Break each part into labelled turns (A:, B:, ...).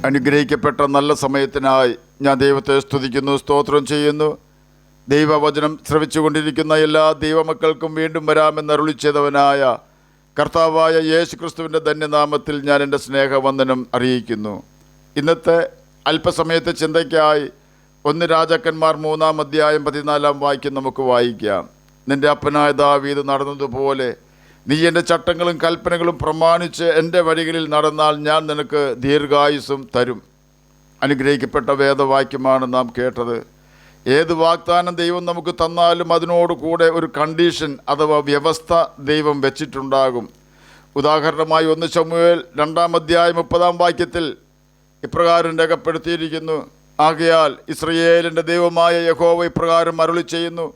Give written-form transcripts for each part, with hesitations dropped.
A: അനുഗ്രഹിക്കപ്പെട്ട നല്ല സമയത്തിനായി ഞാൻ ദൈവത്തെ സ്തുതിക്കുന്നു, സ്തോത്രം ചെയ്യുന്നു. ദൈവവചനം ശ്രവിച്ചുകൊണ്ടിരിക്കുന്ന എല്ലാ ദൈവമക്കൾക്കും വീണ്ടും വരാമെന്ന് അരുളി ചെയ്തവനായ കർത്താവായ യേശു ക്രിസ്തുവിൻ്റെ ധന്യനാമത്തിൽ ഞാൻ എൻ്റെ സ്നേഹവന്ദനം അറിയിക്കുന്നു. ഇന്നത്തെ അല്പസമയത്തെ ചിന്തയ്ക്കായി 1 രാജാക്കന്മാർ 3-ാം അധ്യായം 14-ാം വാക്യം നമുക്ക് വായിക്കാം. നിൻ്റെ അപ്പനായ ദാവീദ് നടന്നതുപോലെ നീ എൻ്റെ ചട്ടങ്ങളും കൽപ്പനകളും പ്രമാണിച്ച് എൻ്റെ വഴികളിൽ നടന്നാൽ ഞാൻ നിനക്ക് ദീർഘായുസ്സും തരും. അനുഗ്രഹിക്കപ്പെട്ട വേദവാക്യമാണ് നാം കേട്ടത്. ഏത് വാഗ്ദാനം ദൈവം നമുക്ക് തന്നാലും അതിനോട് കൂടെ ഒരു കണ്ടീഷൻ അഥവാ വ്യവസ്ഥ ദൈവം വെച്ചിട്ടുണ്ടാകും. ഉദാഹരണമായി 1 ശമൂവേൽ 2-ാം അധ്യായം 30-ാം വാക്യത്തിൽ ഇപ്രകാരം രേഖപ്പെടുത്തിയിരിക്കുന്നു: ആകയാൽ ഇസ്രായേലിൻ്റെ ദൈവമായ യഹോവ ഇപ്രകാരം അരുളി ചെയ്യുന്നു,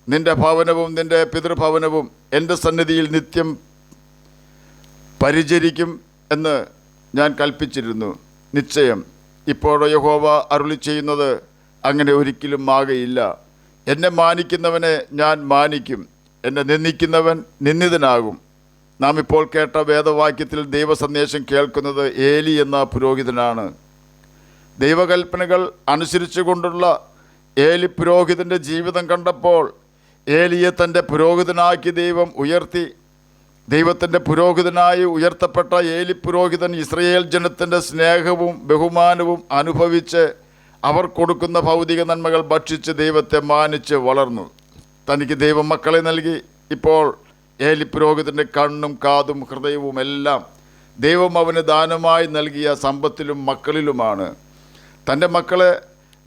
A: നിൻ്റെ ഭവനവും നിൻ്റെ പിതൃഭവനവും എൻ്റെ സന്നിധിയിൽ നിത്യം പരിചരിക്കും എന്ന് ഞാൻ കൽപ്പിച്ചിരുന്നു. നിശ്ചയം ഇപ്പോഴോ യഹോവ അരുളി ചെയ്യുന്നത് അങ്ങനെ ഒരിക്കലും ആകയില്ല. എന്നെ മാനിക്കുന്നവനെ ഞാൻ മാനിക്കും, എന്നെ നിന്ദിക്കുന്നവൻ നിന്ദിതനാകും. നാം ഇപ്പോൾ കേട്ട വേദവാക്യത്തിൽ ദൈവസന്ദേശം കേൾക്കുന്നത് ഏലി എന്ന പുരോഹിതനാണ്. ദൈവകൽപ്പനകൾ അനുസരിച്ചുകൊണ്ടുള്ള ഏലി പുരോഹിതൻ്റെ ജീവിതം കണ്ടപ്പോൾ ഏലിയെ തൻ്റെ പുരോഹിതനാക്കി ദൈവം ഉയർത്തി. ദൈവത്തിൻ്റെ പുരോഹിതനായി ഉയർത്തപ്പെട്ട ഏലി പുരോഹിതൻ ഇസ്രായേൽ ജനത്തിൻ്റെ സ്നേഹവും ബഹുമാനവും അനുഭവിച്ച് അവർ കൊടുക്കുന്ന ഭൗതിക നന്മകൾ ഭക്ഷിച്ച് ദൈവത്തെ മാനിച്ച് വളർന്നു. തനിക്ക് ദൈവം മക്കളെ നൽകി. ഇപ്പോൾ ഏലി പുരോഹിതൻ്റെ കണ്ണും കാതും ഹൃദയവും എല്ലാം ദൈവം അവന് ദാനമായി നൽകിയ സമ്പത്തിലും മക്കളിലുമാണ്. തൻ്റെ മക്കളെ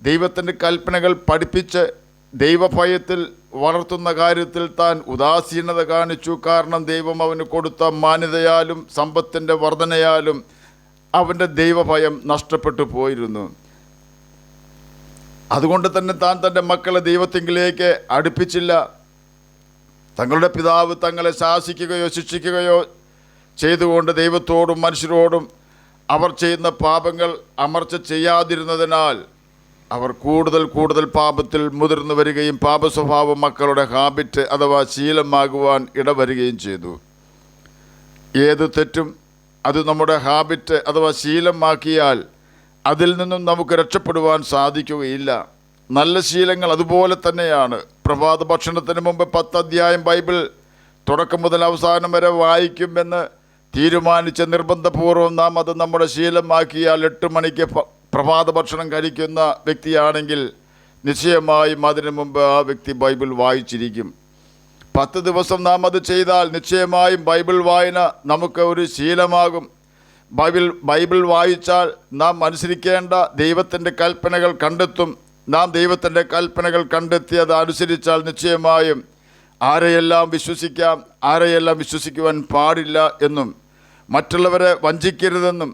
A: ദൈവത്തിൻ്റെ കൽപ്പനകൾ പഠിപ്പിച്ച് ദൈവഭയത്തിൽ വളർത്തുന്ന കാര്യത്തിൽ താൻ ഉദാസീനത കാണിച്ചു. കാരണം ദൈവം അവന് കൊടുത്ത മാന്യതയാലും സമ്പത്തിൻ്റെ വർധനയാലും അവൻ്റെ ദൈവഭയം നഷ്ടപ്പെട്ടു പോയിരുന്നു. അതുകൊണ്ട് തന്നെ താൻ തൻ്റെ മക്കളെ ദൈവത്തിങ്കിലേക്ക് അടുപ്പിച്ചില്ല. തങ്ങളുടെ പിതാവ് തങ്ങളെ ശാസിക്കുകയോ ശിക്ഷിക്കുകയോ ചെയ്തുകൊണ്ട് ദൈവത്തോടും മനുഷ്യരോടും അവർ ചെയ്യുന്ന പാപങ്ങൾ അമർച്ച ചെയ്യാതിരുന്നതിനാൽ അവർ കൂടുതൽ പാപത്തിൽ മുതിർന്നു വരികയും പാപസ്വഭാവം മക്കളുടെ ഹാബിറ്റ് അഥവാ ശീലമാകുവാൻ ഇടവരികയും ചെയ്തു. ഏത് തെറ്റും അത് നമ്മുടെ ഹാബിറ്റ് അഥവാ ശീലമാക്കിയാൽ അതിൽ നിന്നും നമുക്ക് രക്ഷപ്പെടുവാൻ സാധിക്കുകയില്ല. നല്ല ശീലങ്ങൾ അതുപോലെ തന്നെയാണ്. പ്രഭാത ഭക്ഷണത്തിന് മുമ്പ് 10 അധ്യായം ബൈബിൾ തുടക്കം മുതൽ അവസാനം വരെ വായിക്കുമെന്ന് തീരുമാനിച്ച നിർബന്ധപൂർവ്വം നാം അത് നമ്മുടെ ശീലമാക്കിയാൽ 8 മണിക്ക് പ്രഭാത ഭക്ഷണം കഴിക്കുന്ന വ്യക്തിയാണെങ്കിൽ നിശ്ചയമായും അതിനു മുമ്പ് ആ വ്യക്തി ബൈബിൾ വായിച്ചിരിക്കും. 10 ദിവസം നാം അത് ചെയ്താൽ നിശ്ചയമായും ബൈബിൾ വായന നമുക്ക് ഒരു ശീലമാകും. ബൈബിൾ വായിച്ചാൽ നാം അനുസരിക്കേണ്ട ദൈവത്തിൻ്റെ കൽപ്പനകൾ കണ്ടെത്തും. നാം ദൈവത്തിൻ്റെ കൽപ്പനകൾ കണ്ടെത്തി അത് അനുസരിച്ചാൽ നിശ്ചയമായും ആരെയെല്ലാം വിശ്വസിക്കാം, ആരെയെല്ലാം വിശ്വസിക്കുവാൻ പാടില്ല എന്നും മറ്റുള്ളവരെ വഞ്ചിക്കരുതെന്നും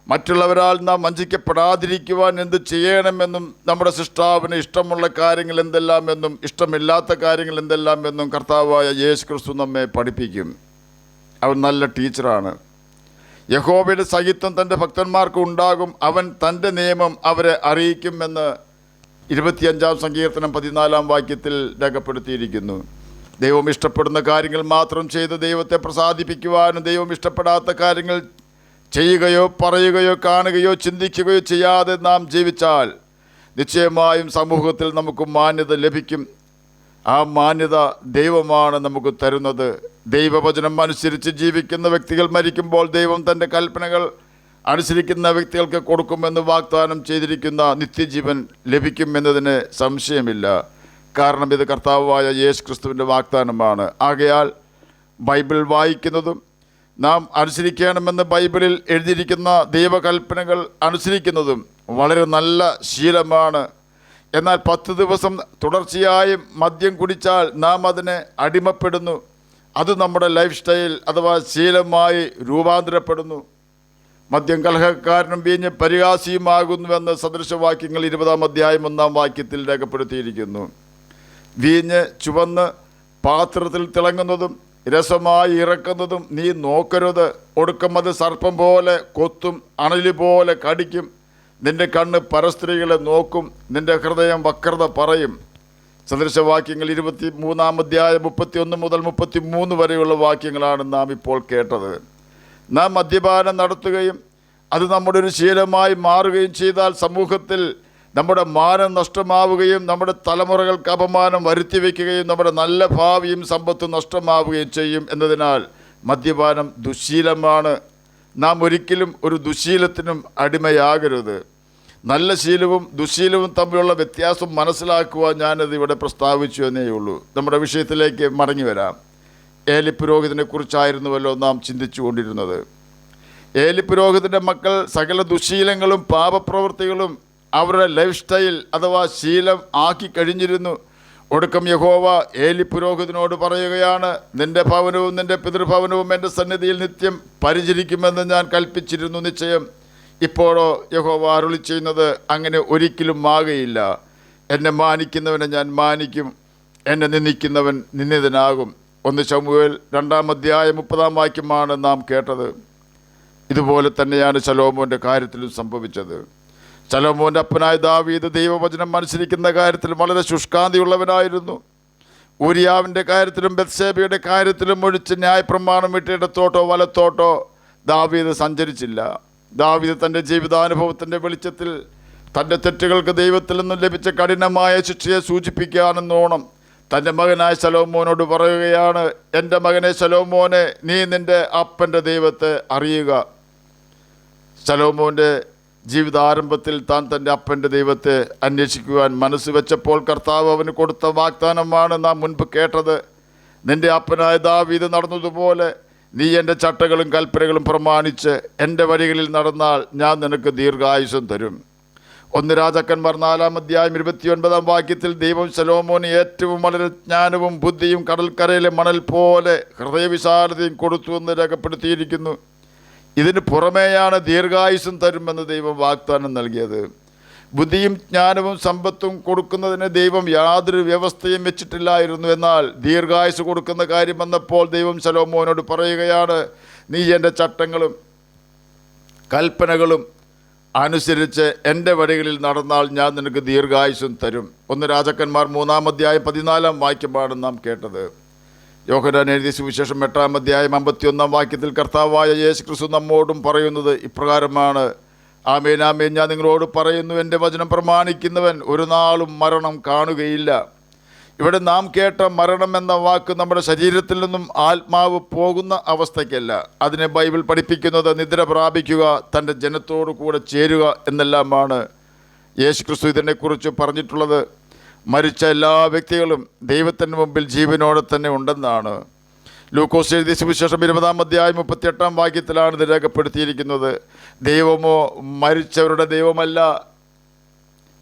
A: മറ്റുള്ളവരാൽ നാം വഞ്ചിക്കപ്പെടാതിരിക്കുവാൻ എന്ത് ചെയ്യണമെന്നും നമ്മുടെ സൃഷ്ടാവിന് ഇഷ്ടമുള്ള കാര്യങ്ങൾ എന്തെല്ലാമെന്നും ഇഷ്ടമില്ലാത്ത കാര്യങ്ങൾ എന്തെല്ലാമെന്നും കർത്താവായ യേശു ക്രിസ്തു നമ്മെ പഠിപ്പിക്കും. അവൻ നല്ല ടീച്ചറാണ്. യഹോവയുടെ സഹിത്വം തൻ്റെ ഭക്തന്മാർക്ക് ഉണ്ടാകും, അവൻ തൻ്റെ നിയമം അവരെ അറിയിക്കുമെന്ന് 25-ാം സങ്കീർത്തനം 14-ാം വാക്യത്തിൽ രേഖപ്പെടുത്തിയിരിക്കുന്നു. ദൈവം ഇഷ്ടപ്പെടുന്ന കാര്യങ്ങൾ മാത്രം ചെയ്ത് ദൈവത്തെ പ്രസാദിപ്പിക്കുവാനും ദൈവം ഇഷ്ടപ്പെടാത്ത കാര്യങ്ങൾ ചെയ്യുകയോ പറയുകയോ കാണുകയോ ചിന്തിക്കുകയോ ചെയ്യാതെ നാം ജീവിച്ചാൽ നിശ്ചയമായും സമൂഹത്തിൽ നമുക്ക് മാന്യത ലഭിക്കും. ആ മാന്യത ദൈവമാണ് നമുക്ക് തരുന്നത്. ദൈവവചനം അനുസരിച്ച് ജീവിക്കുന്ന വ്യക്തികൾ മരിക്കുമ്പോൾ ദൈവം തൻ്റെ കൽപ്പനകൾ അനുസരിക്കുന്ന വ്യക്തികൾക്ക് കൊടുക്കുമെന്ന് വാഗ്ദാനം ചെയ്തിരിക്കുന്ന നിത്യജീവൻ ലഭിക്കുമെന്നതിന് സംശയമില്ല. കാരണം ഇത് കർത്താവായ യേശു ക്രിസ്തുവിൻ്റെ വാഗ്ദാനമാണ്. ആകയാൽ ബൈബിൾ വായിക്കുന്നതും നാം അനുസരിക്കണമെന്ന് ബൈബിളിൽ എഴുതിയിരിക്കുന്ന ദൈവകൽപ്പനകൾ അനുസരിക്കുന്നതും വളരെ നല്ല ശീലമാണ്. എന്നാൽ 10 ദിവസം തുടർച്ചയായി മദ്യം കുടിച്ചാൽ നാം അതിനെ അടിമപ്പെടുന്നു. അത് നമ്മുടെ ലൈഫ് സ്റ്റൈൽ അഥവാ ശീലമായി രൂപാന്തരപ്പെടുന്നു. മദ്യം കലഹക്കാരനും വീഞ്ഞ് പരിഹാസിയുമാകുന്നുവെന്ന് സദൃശവാക്യങ്ങൾ 20-ാം അധ്യായം 1-ാം വാക്യത്തിൽ രേഖപ്പെടുത്തിയിരിക്കുന്നു. വീഞ്ഞ് ചുവന്ന് പാത്രത്തിൽ തിളങ്ങുന്നതും രസമായി ഇറക്കുന്നതും നീ നോക്കരുത്. ഒടുക്കം അത് സർപ്പം പോലെ കൊത്തും, അണലി പോലെ കടിക്കും. നിന്റെ കണ്ണ് പരസ്ത്രീകളെ നോക്കും, നിന്റെ ഹൃദയം വക്രത പറയും. സദൃശവാക്യങ്ങൾ 23-ാം അധ്യായം 31 മുതൽ 33 വരെയുള്ള വാക്യങ്ങളാണ് നാം ഇപ്പോൾ കേട്ടത്. നാം മദ്യപാനം നടത്തുകയും അത് നമ്മുടെ ഒരു ശീലമായി മാറുകയും ചെയ്താൽ സമൂഹത്തിൽ നമ്മുടെ മാനം നഷ്ടമാവുകയും നമ്മുടെ തലമുറകൾക്ക് അപമാനം വരുത്തി വയ്ക്കുകയും നമ്മുടെ നല്ല ഭാവിയും സമ്പത്തും നഷ്ടമാവുകയും ചെയ്യും എന്നതിനാൽ മദ്യപാനം ദുശ്ശീലമാണ്. നാം ഒരിക്കലും ഒരു ദുശ്ശീലത്തിനും അടിമയാകരുത്. നല്ല ശീലവും ദുശ്ശീലവും തമ്മിലുള്ള വ്യത്യാസം മനസ്സിലാക്കുവാൻ ഞാനത് ഇവിടെ പ്രസ്താവിച്ചു എന്നേ ഉള്ളൂ. നമ്മുടെ വിഷയത്തിലേക്ക് മടങ്ങി വരാം. ഏലി പുരോഹിതനെ കുറിച്ചായിരുന്നുവല്ലോ നാം ചിന്തിച്ചു കൊണ്ടിരുന്നത്. ഏലി പുരോഹിതൻ്റെ മക്കൾ സകല ദുശ്ശീലങ്ങളും പാപപ്രവൃത്തികളും അവരുടെ ലൈഫ് സ്റ്റൈൽ അഥവാ ശീലം ആക്കി കഴിഞ്ഞിരുന്നു. ഒടുക്കം യഹോവ ഏലി പുരോഹിതനോട് പറയുകയാണ്, നിന്റെ ഭവനവും നിന്റെ പിതൃഭവനവും എൻ്റെ സന്നിധിയിൽ നിത്യം പരിചരിക്കുമെന്ന് ഞാൻ കൽപ്പിച്ചിരുന്നു നിശ്ചയം. ഇപ്പോഴോ യഹോവ അരുളി ചെയ്യുന്നത് അങ്ങനെ ഒരിക്കലും ആകയില്ല. എന്നെ മാനിക്കുന്നവനെ ഞാൻ മാനിക്കും, എന്നെ നിന്ദിക്കുന്നവൻ നിന്ദിതനാകും. 1 ശമൂവേൽ 2-ാം അധ്യായം 30-ാം വാക്യമാണ് നാം കേട്ടത്. ഇതുപോലെ തന്നെയാണ് ശലോമോൻ്റെ കാര്യത്തിലും സംഭവിച്ചത്. ശലോമോൻ്റെ അപ്പനായ ദാവീദ് ദൈവവചനം അനുസരിക്കുന്ന കാര്യത്തിൽ വളരെ ശുഷ്കാന്തിയുള്ളവനായിരുന്നു. ഊരിയാവിൻ്റെ കാര്യത്തിലും ബത്ശേബയുടെ കാര്യത്തിലും ഒഴിച്ച് ന്യായപ്രമാണം വിട്ടിടത്തോട്ടോ വലത്തോട്ടോ ദാവീദ് സഞ്ചരിച്ചില്ല. ദാവീദ് തൻ്റെ ജീവിതാനുഭവത്തിൻ്റെ വെളിച്ചത്തിൽ തൻ്റെ തെറ്റുകൾക്ക് ദൈവത്തിൽ നിന്നും ലഭിച്ച കഠിനമായ ശിക്ഷയെ സൂചിപ്പിക്കാനെന്നോണം തൻ്റെ മകനായ ശലോമോനോട് പറയുകയാണ്, എൻ്റെ മകനെ ശലോമോനെ, നീ നിൻ്റെ അപ്പൻ്റെ ദൈവത്തെ അറിയുക. ശലോമോൻ്റെ ജീവിതാരംഭത്തിൽ താൻ തൻ്റെ അപ്പൻ്റെ ദൈവത്തെ അന്വേഷിക്കുവാൻ മനസ്സ് വെച്ചപ്പോൾ കർത്താവ് അവന് കൊടുത്ത വാഗ്ദാനമാണ് നാം മുൻപ് കേട്ടത്. നിൻ്റെ അപ്പനായ ദാവീദ് നടന്നതുപോലെ നീ എൻ്റെ ചട്ടകളും കൽപ്പനകളും പ്രമാണിച്ച് എൻ്റെ വഴികളിൽ നടന്നാൽ ഞാൻ നിനക്ക് ദീർഘായുസ്സം തരും. 1 രാജാക്കന്മാർ 4-ാം അധ്യായം 29-ാം വാക്യത്തിൽ ദൈവം ശലോമോന് ഏറ്റവും വളരെ ജ്ഞാനവും ബുദ്ധിയും കടൽക്കരയിലെ മണൽ പോലെ ഹൃദയവിശാലതയും കൊടുത്തു എന്ന് രേഖപ്പെടുത്തിയിരിക്കുന്നു. ഇതിന് പുറമേയാണ് ദീർഘായുസ്സം തരുമെന്ന് ദൈവം വാഗ്ദാനം നൽകിയത്. ബുദ്ധിയും ജ്ഞാനവും സമ്പത്തും കൊടുക്കുന്നതിന് ദൈവം യാതൊരു വ്യവസ്ഥയും വെച്ചിട്ടില്ലായിരുന്നു. എന്നാൽ ദീർഘായുസ് കൊടുക്കുന്ന കാര്യം വന്നപ്പോൾ ദൈവം ശലോമോനോട് പറയുകയാണ്, നീ എൻ്റെ ചട്ടങ്ങളും കൽപ്പനകളും അനുസരിച്ച് എൻ്റെ വഴികളിൽ നടന്നാൽ ഞാൻ നിനക്ക് ദീർഘായുസ്സും തരും. 1 രാജാക്കന്മാർ 3-ാം അധ്യായം 14-ാം വാക്യമാണ് നാം കേട്ടത്. യോഹന്നാൻ എഴുതിയ സുവിശേഷം 8-ാം അധ്യായം 51-ാം വാക്യത്തിൽ കർത്താവായ യേശു ക്രിസ്തു നമ്മോടും പറയുന്നത് ഇപ്രകാരമാണ്, ആമേൻ ആമേൻ ഞാൻ നിങ്ങളോട് പറയുന്നു, എൻ്റെ വചനം പ്രമാണിക്കുന്നവൻ ഒരു നാളും മരണം കാണുകയില്ല. ഇവിടെ നാം കേട്ട മരണം എന്ന വാക്ക് നമ്മുടെ ശരീരത്തിൽ നിന്നും ആത്മാവ് പോകുന്ന അവസ്ഥയ്ക്കല്ല. അതിനെ ബൈബിൾ പഠിപ്പിക്കുന്നത് നിദ്ര പ്രാപിക്കുക, തൻ്റെ ജനത്തോടു കൂടെ ചേരുക എന്നെല്ലാമാണ്. യേശു ക്രിസ്തു ഇതിനെക്കുറിച്ച് പറഞ്ഞിട്ടുള്ളത്. മരിച്ച എല്ലാ വ്യക്തികളും ദൈവത്തിന് മുമ്പിൽ ജീവനോടെ തന്നെ ഉണ്ടെന്നാണ്. ലൂക്കോസ് എഴുതിയ സുവിശേഷം 20-ാം അധ്യായം 38-ാം വാക്യത്തിലാണ് ഇത് രേഖപ്പെടുത്തിയിരിക്കുന്നത്. ദൈവമോ മരിച്ചവരുടെ ദൈവമല്ല,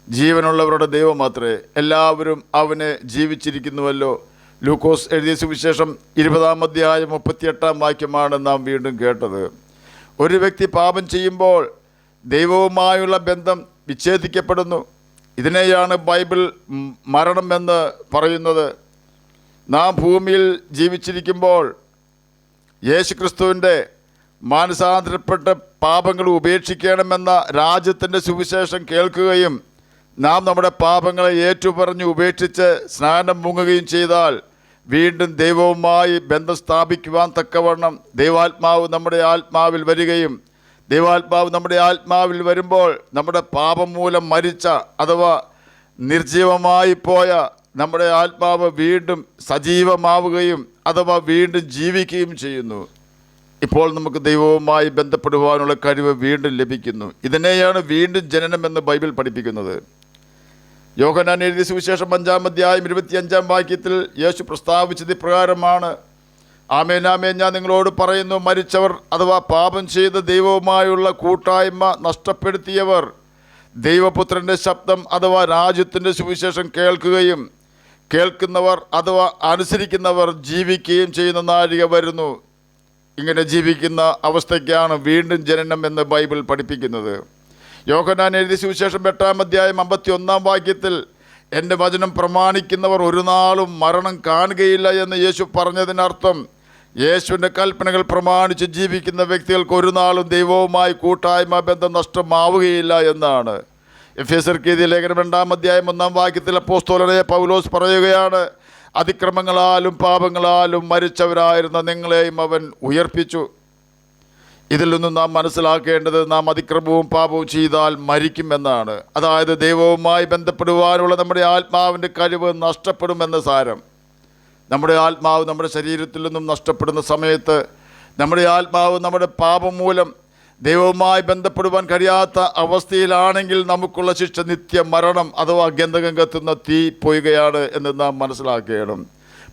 A: ജീവനുള്ളവരുടെ ദൈവം മാത്രമേ. എല്ലാവരും അവനെ ജീവിച്ചിരിക്കുന്നുവല്ലോ. ലൂക്കോസ് എഴുതിയ സുവിശേഷം 20-ാം അധ്യായം 38-ാം വാക്യമാണ് നാം വീണ്ടും കേട്ടത്. ഒരു വ്യക്തി പാപം ചെയ്യുമ്പോൾ ദൈവവുമായുള്ള ബന്ധം വിച്ഛേദിക്കപ്പെടുന്നു. ഇതിനെയാണ് ബൈബിൾ മരണം എന്ന് പറയുന്നത്. നാം ഭൂമിയിൽ ജീവിച്ചിരിക്കുമ്പോൾ യേശുക്രിസ്തുവിൻ്റെ മാനസാന്തരപ്പെട്ട് പാപങ്ങൾ ഉപേക്ഷിക്കണമെന്ന രാജ്യത്തിൻ്റെ സുവിശേഷം കേൾക്കുകയും നാം നമ്മുടെ പാപങ്ങളെ ഏറ്റുപറഞ്ഞ് ഉപേക്ഷിച്ച് സ്നാനം മുങ്ങുകയും ചെയ്താൽ വീണ്ടും ദൈവവുമായി ബന്ധം സ്ഥാപിക്കുവാൻ തക്കവണ്ണം ദൈവാത്മാവ് നമ്മുടെ ആത്മാവിൽ വരികയും ദൈവാത്മാവ് നമ്മുടെ ആത്മാവിൽ വരുമ്പോൾ നമ്മുടെ പാപം മൂലം മരിച്ച അഥവാ നിർജീവമായി പോയ നമ്മുടെ ആത്മാവ് വീണ്ടും സജീവമാവുകയും അഥവാ വീണ്ടും ജീവിക്കുകയും ചെയ്യുന്നു. ഇപ്പോൾ നമുക്ക് ദൈവവുമായി ബന്ധപ്പെടുവാനുള്ള കഴിവ് വീണ്ടും ലഭിക്കുന്നു. ഇതിനെയാണ് വീണ്ടും ജനനം എന്ന് ബൈബിൾ പഠിപ്പിക്കുന്നത്. യോഹന്നാൻ എഴുതിയ സുവിശേഷം 5-ാം അധ്യായം 25-ാം വാക്യത്തിൽ യേശു പ്രസ്താവിച്ചത് ഇപ്രകാരമാണ്, ആമേൻ ആമേൻ ഞാൻ നിങ്ങളോട് പറയുന്നു, മരിച്ചവർ അഥവാ പാപം ചെയ്ത് ദൈവവുമായുള്ള കൂട്ടായ്മ നഷ്ടപ്പെടുത്തിയവർ ദൈവപുത്രൻ്റെ ശബ്ദം അഥവാ രാജ്യത്തിൻ്റെ സുവിശേഷം കേൾക്കുകയും കേൾക്കുന്നവർ അഥവാ അനുസരിക്കുന്നവർ ജീവിക്കുകയും ചെയ്യുന്ന നാഴിക വരുന്നു. ഇങ്ങനെ ജീവിക്കുന്ന അവസ്ഥയ്ക്കാണ് വീണ്ടും ജനനം എന്ന് ബൈബിൾ പഠിപ്പിക്കുന്നത്. യോഹന്നാൻ എഴുതിയ സുവിശേഷം 8-ാം അധ്യായം 51-ാം വാക്യത്തിൽ എൻ്റെ വചനം പ്രമാണിക്കുന്നവർ ഒരു നാളും മരണം കാണുകയില്ല എന്ന് യേശു പറഞ്ഞതിനർത്ഥം യേശുവിൻ്റെ കൽപ്പനകൾ പ്രമാണിച്ച് ജീവിക്കുന്ന വ്യക്തികൾക്ക് ഒരു നാളും ദൈവവുമായി കൂട്ടായ്മ ബന്ധം നഷ്ടമാവുകയില്ല എന്നാണ്. എഫേസ്യർക്ക് എഴുതിയ ലേഖനം 2-ാം അധ്യായം 1-ാം വാക്യത്തിൽ അപ്പോസ്തലനായ പൗലോസ് പറയുകയാണ്, അതിക്രമങ്ങളാലും പാപങ്ങളാലും മരിച്ചവരായിരുന്ന നിങ്ങളെയും അവൻ ഉയർപ്പിച്ചു. ഇതിൽ നിന്നും നാം മനസ്സിലാക്കേണ്ടത് നാം അതിക്രമവും പാപവും ചെയ്താൽ മരിക്കുമെന്നാണ്. അതായത് ദൈവവുമായി ബന്ധപ്പെടുവാനുള്ള നമ്മുടെ ആത്മാവിൻ്റെ കഴിവ് നഷ്ടപ്പെടുമെന്ന് സാരം. നമ്മുടെ ആത്മാവ് നമ്മുടെ ശരീരത്തിൽ നിന്നും നഷ്ടപ്പെടുന്ന സമയത്ത് നമ്മുടെ ആത്മാവ് നമ്മുടെ പാപം മൂലം ദൈവവുമായി ബന്ധപ്പെടുവാൻ കഴിയാത്ത അവസ്ഥയിലാണെങ്കിൽ നമുക്കുള്ള ശിക്ഷ നിത്യ മരണം അഥവാ ഗന്ധകം കത്തുന്ന തീ പൊയ്കയാണ് എന്ന് നാം മനസ്സിലാക്കണം.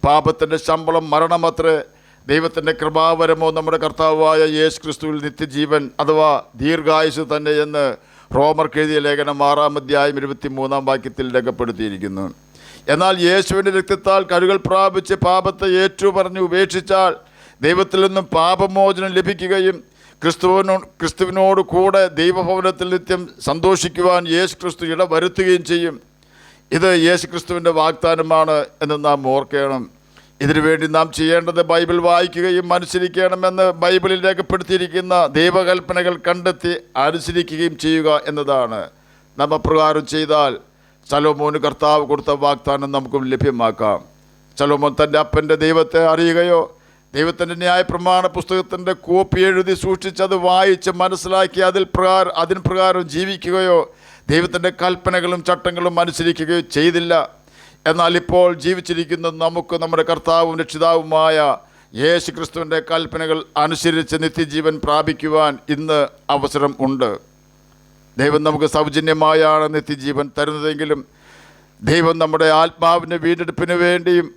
A: പാപത്തിൻ്റെ ശമ്പളം മരണമത്രേ, ദൈവത്തിൻ്റെ കൃപാവരമോ നമ്മുടെ കർത്താവായ യേശു ക്രിസ്തുവിൽ നിത്യജീവൻ അഥവാ ദീർഘായുസ് തന്നെ എന്ന് റോമർക്ക് എഴുതിയ ലേഖനം 6-ാം അധ്യായം 23-ാം വാക്യത്തിൽ രേഖപ്പെടുത്തിയിരിക്കുന്നു. എന്നാൽ യേശുവിൻ്റെ രക്തത്താൽ കഴുകൽ പ്രാപിച്ച് പാപത്തെ ഏറ്റുപറഞ്ഞ് ഉപേക്ഷിച്ചാൽ ദൈവത്തിൽ നിന്നും പാപമോചനം ലഭിക്കുകയും ക്രിസ്തുവിനോട് കൂടെ ദൈവഭവനത്തിൽ നിത്യം സന്തോഷിക്കുവാൻ യേശു ക്രിസ്തു ഇടവരുത്തുകയും ചെയ്യും. ഇത് യേശു ക്രിസ്തുവിൻ്റെ വാഗ്ദാനമാണ് എന്ന് നാം ഓർക്കണം. ഇതിനുവേണ്ടി നാം ചെയ്യേണ്ടത് ബൈബിൾ വായിക്കുകയും അനുസരിക്കണമെന്ന് ബൈബിളിൽ രേഖപ്പെടുത്തിയിരിക്കുന്ന ദൈവകൽപ്പനകൾ കണ്ടെത്തി അനുസരിക്കുകയും ചെയ്യുക എന്നതാണ്. നാം അപ്രകാരം ചെയ്താൽ ശലോമോന് കർത്താവ് കൊടുത്ത വാഗ്ദാനം നമുക്കും ലഭ്യമാക്കാം. ശലോമോൻ തൻ്റെ അപ്പൻ്റെ ദൈവത്തെ അറിയുകയോ ദൈവത്തിൻ്റെ ന്യായപ്രമാണ പുസ്തകത്തിൻ്റെ കോപ്പി എഴുതി സൂക്ഷിച്ചത് വായിച്ച് മനസ്സിലാക്കി അതിന് പ്രകാരം ജീവിക്കുകയോ ദൈവത്തിൻ്റെ കൽപ്പനകളും ചട്ടങ്ങളും അനുസരിക്കുകയോ ചെയ്തില്ല. എന്നാൽ ഇപ്പോൾ ജീവിച്ചിരിക്കുന്ന നമുക്ക് നമ്മുടെ കർത്താവും രക്ഷിതാവുമായ യേശു ക്രിസ്തുവിൻ്റെ കൽപ്പനകൾ അനുസരിച്ച് നിത്യജീവൻ പ്രാപിക്കുവാൻ ഇന്ന് അവസരം ഉണ്ട്. ദൈവം നമുക്ക് സൗജന്യമായാണ് നിത്യജീവൻ തരുന്നതെങ്കിലും ദൈവം നമ്മുടെ ആത്മാവിൻ്റെ വീണ്ടെടുപ്പിന് വേണ്ടിയും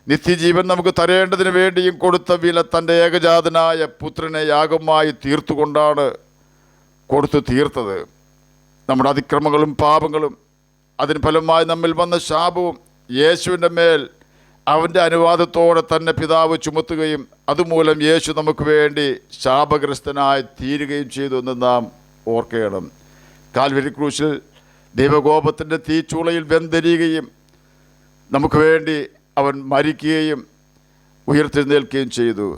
A: നിത്യജീവൻ നമുക്ക് തരേണ്ടതിന് വേണ്ടിയും കൊടുത്ത വില തൻ്റെ ഏകജാതനായ പുത്രനെ യാഗമായി തീർത്തുകൊണ്ടാണ് കൊടുത്തു തീർത്തത്. നമ്മുടെ അതിക്രമങ്ങളും പാപങ്ങളും അതിന് ഫലമായി നമ്മിൽ വന്ന ശാപവും യേശുവിൻ്റെ മേൽ അവൻ്റെ അനുവാദത്തോടെ തന്നെ പിതാവ് ചുമത്തുകയും അതുമൂലം യേശു നമുക്ക് വേണ്ടി ശാപഗ്രസ്തനായി തീരുകയും ചെയ്തു എന്ന് നാം ഓർക്കണം. കാൽവരി ക്രൂശിൽ ദൈവകോപത്തിൻ്റെ തീച്ചൂളയിൽ വെന്തെരിയുകയും നമുക്ക് വേണ്ടി അവൻ മരിക്കുകയും ഉയർത്തെഴുന്നേൽക്കുകയും ചെയ്തു.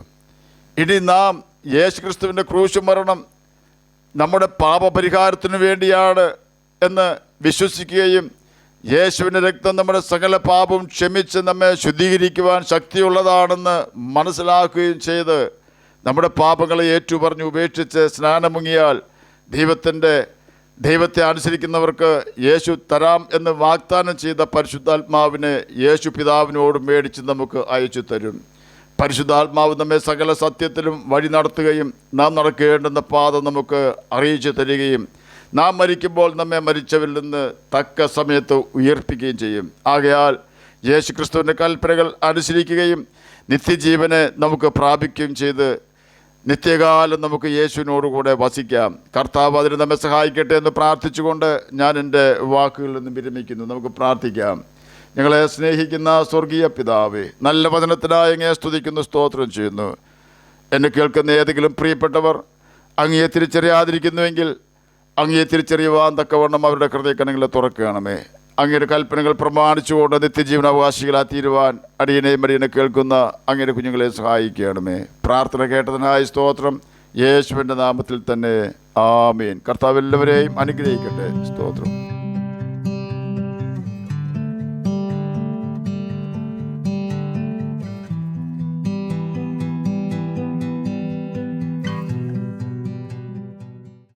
A: ഇനി നാം യേശു ക്രിസ്തുവിൻ്റെ ക്രൂശ് മരണം നമ്മുടെ പാപപരിഹാരത്തിനു വേണ്ടിയാണ് എന്ന് വിശ്വസിക്കുകയും യേശുവിൻ്റെ രക്തം നമ്മുടെ സകല പാപവും ക്ഷമിച്ച് നമ്മെ ശുദ്ധീകരിക്കുവാൻ ശക്തിയുള്ളതാണെന്ന് മനസ്സിലാക്കുകയും ചെയ്ത് നമ്മുടെ പാപങ്ങളെ ഏറ്റുപറഞ്ഞ് ഉപേക്ഷിച്ച് സ്നാനമുങ്ങിയാൽ ദൈവത്തെ അനുസരിക്കുന്നവർക്ക് യേശു തരാം എന്ന് വാഗ്ദാനം ചെയ്ത പരിശുദ്ധാത്മാവിനെ യേശു പിതാവിനോട് മേടിച്ച് നമുക്ക് അയച്ചു തരും. പരിശുദ്ധാത്മാവ് നമ്മെ സകല സത്യത്തിലും വഴി നടത്തുകയും നാം നടക്കേണ്ടുന്ന പാത നമുക്ക് അറിയിച്ചു തരികയും നാം മരിക്കുമ്പോൾ നമ്മെ മരിച്ചവരിൽ നിന്ന് തക്ക സമയത്ത് ഉയർപ്പിക്കുകയും ചെയ്യും. ആകയാൽ യേശു ക്രിസ്തുവിൻ്റെ കൽപ്പനകൾ അനുസരിക്കുകയും നിത്യജീവനെ നമുക്ക് പ്രാപിക്കുകയും ചെയ്ത് നിത്യകാലം നമുക്ക് യേശുവിനോടുകൂടെ വസിക്കാം. കർത്താവ് അതിന് നമ്മെ സഹായിക്കട്ടെ എന്ന് പ്രാർത്ഥിച്ചുകൊണ്ട് ഞാൻ എൻ്റെ വാക്കുകളിൽ നിന്ന് വിരമിക്കുന്നു. നമുക്ക് പ്രാർത്ഥിക്കാം. ഞങ്ങളെ സ്നേഹിക്കുന്ന സ്വർഗീയ പിതാവേ, നല്ല വചനത്തിനായി അങ്ങയെ സ്തുതിക്കുന്നു, സ്തോത്രം ചെയ്യുന്നു. എന്നെ കേൾക്കുന്ന ഏതെങ്കിലും പ്രിയപ്പെട്ടവർ അങ്ങയെ തിരിച്ചറിയാതിരിക്കുന്നുവെങ്കിൽ അങ്ങയെ തിരിച്ചറിയുവാൻ തക്കവണ്ണം അവരുടെ ഹൃദയക്കണ്ണുകളെ തുറക്കണമേ. അങ്ങയുടെ കൽപ്പനകൾ പ്രമാണിച്ചുകൊണ്ട് നിത്യജീവനാവകാശികളായി തീരുവാൻ അടിയനെ കേൾക്കുന്ന അങ്ങയുടെ കുഞ്ഞുങ്ങളെ സഹായിക്കണമേ. പ്രാർത്ഥന കേട്ടതിനായി സ്തോത്രം. യേശുവിൻ്റെ നാമത്തിൽ തന്നെ ആമേൻ. കർത്താവ് എല്ലാവരെയും അനുഗ്രഹിക്കട്ടെ. സ്തോത്രം.